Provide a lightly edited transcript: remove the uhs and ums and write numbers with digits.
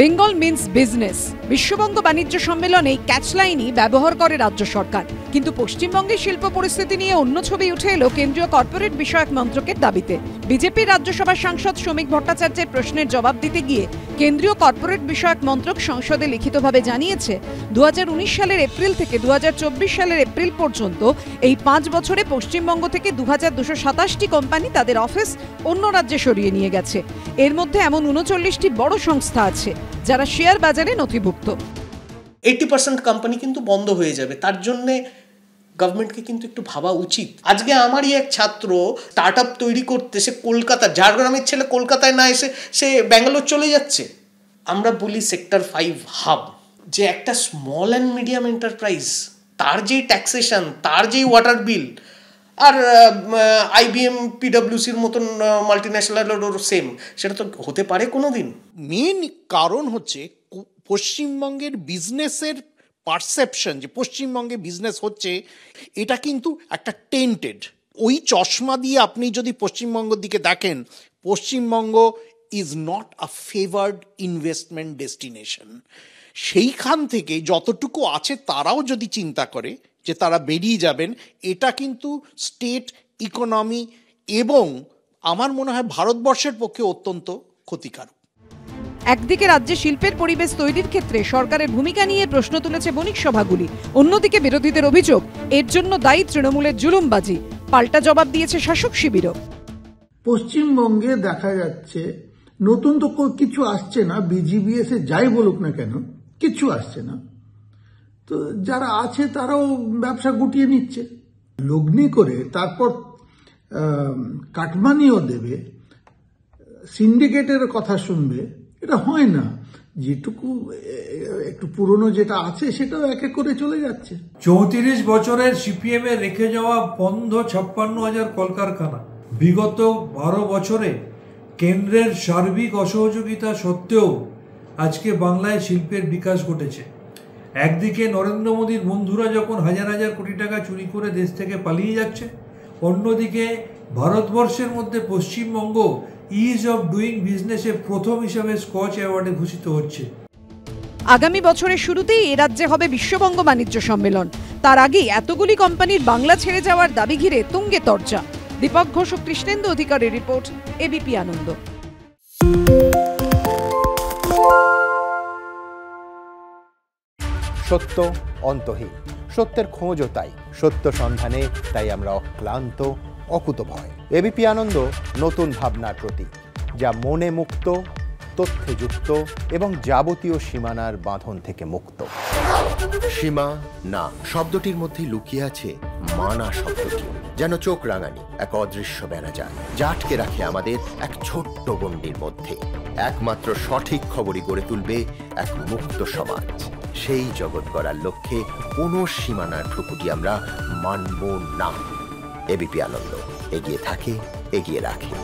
Bengal means business. বিশ্ববঙ্গ বাণিজ্য সম্মেলনে ক্যাচলাইনই ব্যবহার করে রাজ্য সরকার। কিন্তু পশ্চিমবঙ্গের শিল্প পরিস্থিতি নিয়ে অন্য ছবি উঠে এলো কেন্দ্রীয় কর্পোরেট বিষয়ক মন্ত্রকের দাবিতে। বিজেপির রাজ্যসভার সাংসদ শ্রমিক ভট্টাচার্যের প্রশ্নের জবাব দিতে গিয়ে কেন্দ্রীয় কর্পোরেট বিষয়ক মন্ত্রক সংসদে লিখিতভাবে জানিয়েছে 2019 সালের এপ্রিল থেকে 2024 সালের এপ্রিল পর্যন্ত এই 5 বছরে পশ্চিমবঙ্গ থেকে 2227টি কোম্পানি তাদের অফিস অন্য রাজ্যে সরিয়ে নিয়ে গেছে। এর মধ্যে এমন 39টি বড় সংস্থা আছে যারা শেয়ার বাজারে নথিভুক্ত। 80% কোম্পানি কিন্তু বন্ধ হয়ে যাবে। তার জন্যে গভর্নমেন্টকে কিন্তু একটু ভাবা উচিত। আজকে আমারই এক ছাত্র স্টার্ট আপ তৈরি করতে সে কলকাতা, ঝাড়গ্রামের ছেলে কলকাতায় না এসে সে ব্যাঙ্গালোর চলে যাচ্ছে। আমরা বলি সেক্টর 5 হাব, যে একটা স্মল অ্যান্ড মিডিয়াম এন্টারপ্রাইজ, তার যেই ট্যাক্সেশন, তার যেই ওয়াটার বিল, আর IBM PwCর মতন মাল্টিন্যাশনালেরও সেম, সেটা তো হতে পারে কোনো দিন। মেন কারণ হচ্ছে পশ্চিমবঙ্গের বিজনেসের পারসেপশন, যে পশ্চিমবঙ্গে বিজনেস হচ্ছে, এটা কিন্তু একটা টেন্টেড। ওই চশমা দিয়ে আপনি যদি পশ্চিমবঙ্গের দিকে দেখেন, Paschimbanga is not a favoured investment destination. সেইখান থেকে যতটুকু আছে তারাও যদি চিন্তা করে যে তারা বেরিয়ে যাবেন, এটা কিন্তু স্টেট ইকোনমি এবং আমার মনে হয় ভারতবর্ষের পক্ষে অত্যন্ত ক্ষতিকারক। একদিকে রাজ্যে শিল্পের পরিবেশ তৈরির ক্ষেত্রে সরকারের ভূমিকা নিয়ে প্রশ্ন তুলেছে বণিক সভাগুলি, অন্যদিকে বিরোধীদের অভিযোগ এর জন্য দায়ী তৃণমূলের জুলুমবাজি। পাল্টা জবাব দিয়েছে শাসক শিবিরও। পশ্চিমবঙ্গে দেখা যাচ্ছে নতুন তো কিছু আসছে না, BGBS যাই বলুক না কেন কিছু আসছে না, তো যারা আছে তারাও ব্যবসা গুটিয়ে নিচ্ছে লগ্নি করে, তারপর কাটমানিও দেবে, সিন্ডিকেটের কথা শুনবে। এটা হয় না। যেটুকু একটু পুরনো যেটা আছে সেটাও এক এক করে চলে যাচ্ছে। 34 বছরের CPM এ রেখে যাওয়া বন্ধ 56,000 কলকারখানা, বিগত 12 বছরে কেন্দ্রের সার্বিক অসহযোগিতা সত্ত্বেও আজকে বাংলায় শিল্পের বিকাশ ঘটেছে। একদিকে নরেন্দ্র মোদীর বন্ধুরা যখন হাজার হাজার কোটি টাকা চুরি করে দেশ থেকে পালিয়ে যাচ্ছে, অন্যদিকে ভারতবর্ষের মধ্যে পশ্চিমবঙ্গ ইজ অফ ডুইং বিজনেসে প্রথম হিসাবে স্কচ অ্যাওয়ার্ডে ভূষিত হচ্ছে। আগামী বছরের শুরুতেই এ রাজ্যে হবে বিশ্ববঙ্গ বাণিজ্য সম্মেলন। তার আগেই এতগুলি কোম্পানির বাংলা ছেড়ে যাওয়ার দাবি ঘিরে তুঙ্গে তরজা। দীপক ঘোষ ও কৃষ্ণেন্দু অধিকারীর রিপোর্ট, ABP আনন্দ। সত্য অন্তহীন, সত্যের খোঁজও তাই, সত্য সন্ধানে তাই আমরা অক্লান্ত, অকুতভয়। ABP আনন্দ নতুন ভাবনার প্রতীক, যা মনে মুক্ত, তথ্যে যুক্ত এবং যাবতীয় সীমানার বাঁধন থেকে মুক্ত। সীমা না শব্দটির মধ্যে লুকিয়ে আছে মানা শব্দটি, যেন চোখ রাঙানি এক অদৃশ্য ব্যানাজার, যা আটকে রাখে আমাদের এক ছোট্ট গণ্ডির মধ্যে। একমাত্র সঠিক খবরই গড়ে তুলবে এক মুক্ত সমাজ। সেই জগৎ গড়ার লক্ষ্যে কোনো সীমানার ঠুকুটি আমরা মানব না। ABP আনন্দ এগিয়ে থাকে, এগিয়ে রাখে।